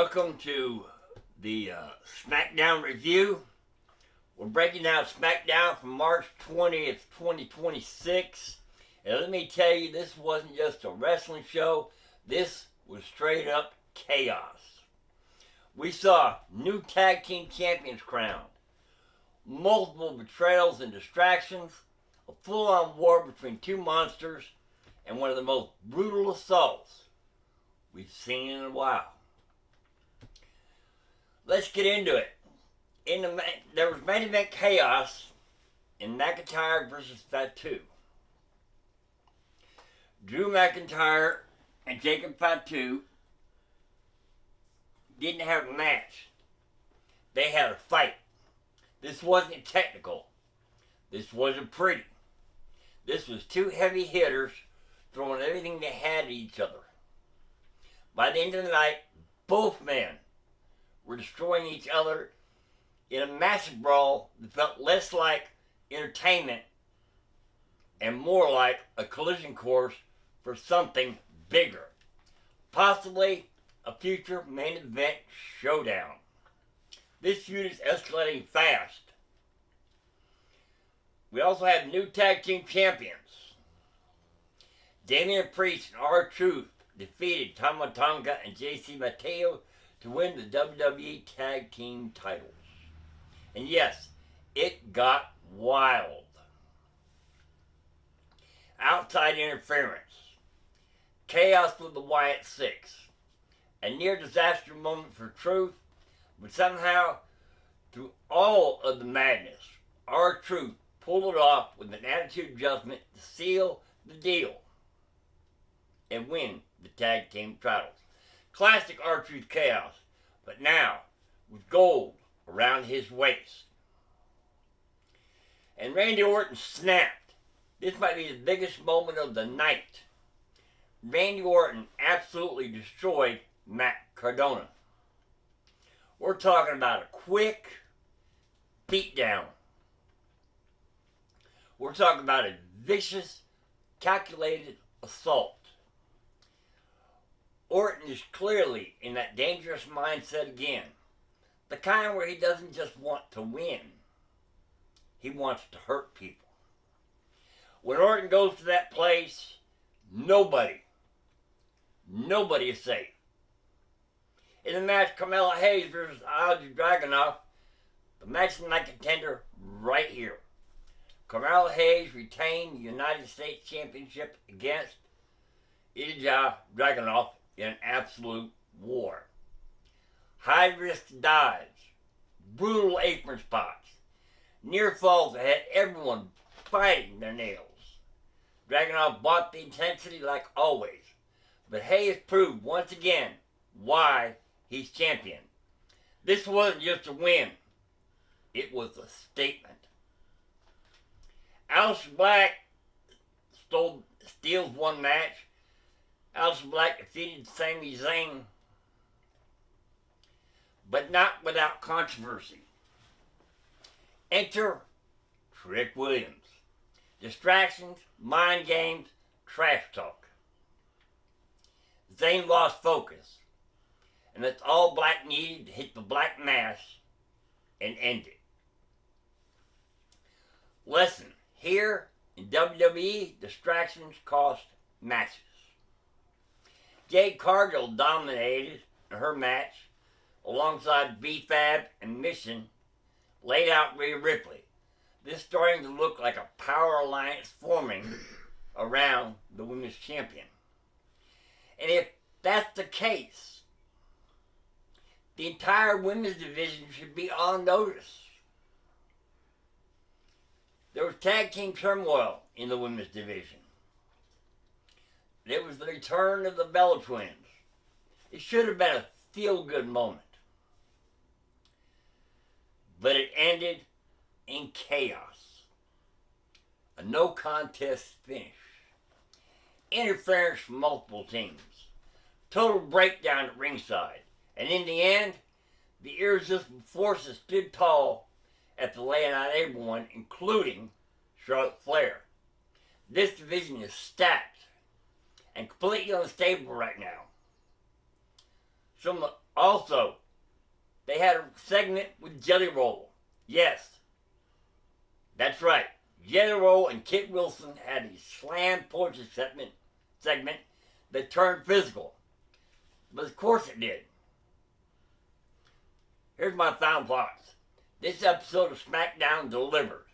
Welcome to the Smackdown review. We're breaking down Smackdown from March 20th, 2026. And let me tell you, this wasn't just a wrestling show. This was straight up chaos. We saw new tag team champions crowned, multiple betrayals and distractions, a full-on war between two monsters, and one of the most brutal assaults we've seen in a while. Let's get into it. There was main event chaos in McIntyre versus Fatu. Drew McIntyre and Jacob Fatu didn't have a match. They had a fight. This wasn't technical. This wasn't pretty. This was two heavy hitters throwing everything they had at each other. By the end of the night, both men were destroying each other in a massive brawl that felt less like entertainment and more like a collision course for something bigger. Possibly a future main event showdown. This feud is escalating fast. We also have new tag team champions. Damian Priest and R-Truth defeated Tama Tonga and JC Mateo to win the WWE Tag Team titles. And yes, it got wild. Outside interference. Chaos with the Wyatt Six. A near disaster moment for Truth, but somehow, through all of the madness, R-Truth pulled it off with an attitude adjustment to seal the deal and win the tag team titles. Classic R-Truth chaos, but now with gold around his waist. And Randy Orton snapped. This might be the biggest moment of the night. Randy Orton absolutely destroyed Matt Cardona. We're talking about a quick beatdown. We're talking about a vicious, calculated assault. Orton is clearly in that dangerous mindset again. The kind where he doesn't just want to win. He wants to hurt people. When Orton goes to that place, nobody is safe. In the match, Carmella Hayes versus Ilja Dragunov, the match of the night contender right here. Carmella Hayes retained the United States Championship against Ilja Dragunov in an absolute war. High-risk dives, brutal apron spots, near falls that had everyone biting their nails. Dragunov bought the intensity like always, but Hayes proved once again why he's champion. This wasn't just a win, it was a statement. Aleister Black steals one match. Aleister Black defeated Sami Zayn, but not without controversy. Enter Trick Williams. Distractions, mind games, trash talk. Zayn lost focus, and that's all Black needed to hit the Black Mass and end it. Lesson: here in WWE, distractions cost matches. Jade Cargill dominated her match alongside B-Fab and Mission, laid out Rhea Ripley. This starting to look like a power alliance forming around the women's champion. And if that's the case, the entire women's division should be on notice. There was tag team turmoil in the women's division. It was the return of the Bella Twins. It should have been a feel-good moment. But it ended in chaos. A no-contest finish. Interference from multiple teams. Total breakdown at ringside. And in the end, the irresistible forces stood tall after laying out everyone, including Charlotte Flair. This division is stacked and completely unstable right now. Also, they had a segment with Jelly Roll. Yes, that's right. Jelly Roll and Kit Wilson had a slam poetry segment that turned physical. But of course it did. Here's my final thoughts. This episode of Smackdown delivered.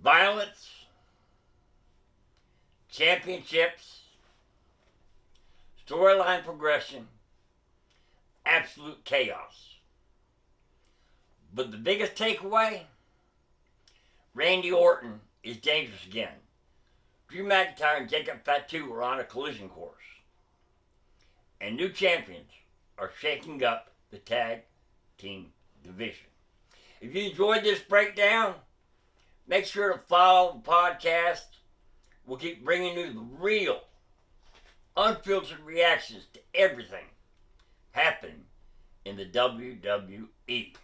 Violence, championships, storyline progression, absolute chaos. But the biggest takeaway, Randy Orton is dangerous again. Drew McIntyre and Jacob Fatu are on a collision course. And new champions are shaking up the tag team division. If you enjoyed this breakdown, make sure to follow the podcast. We'll keep bringing you the real, unfiltered reactions to everything happening in the WWE.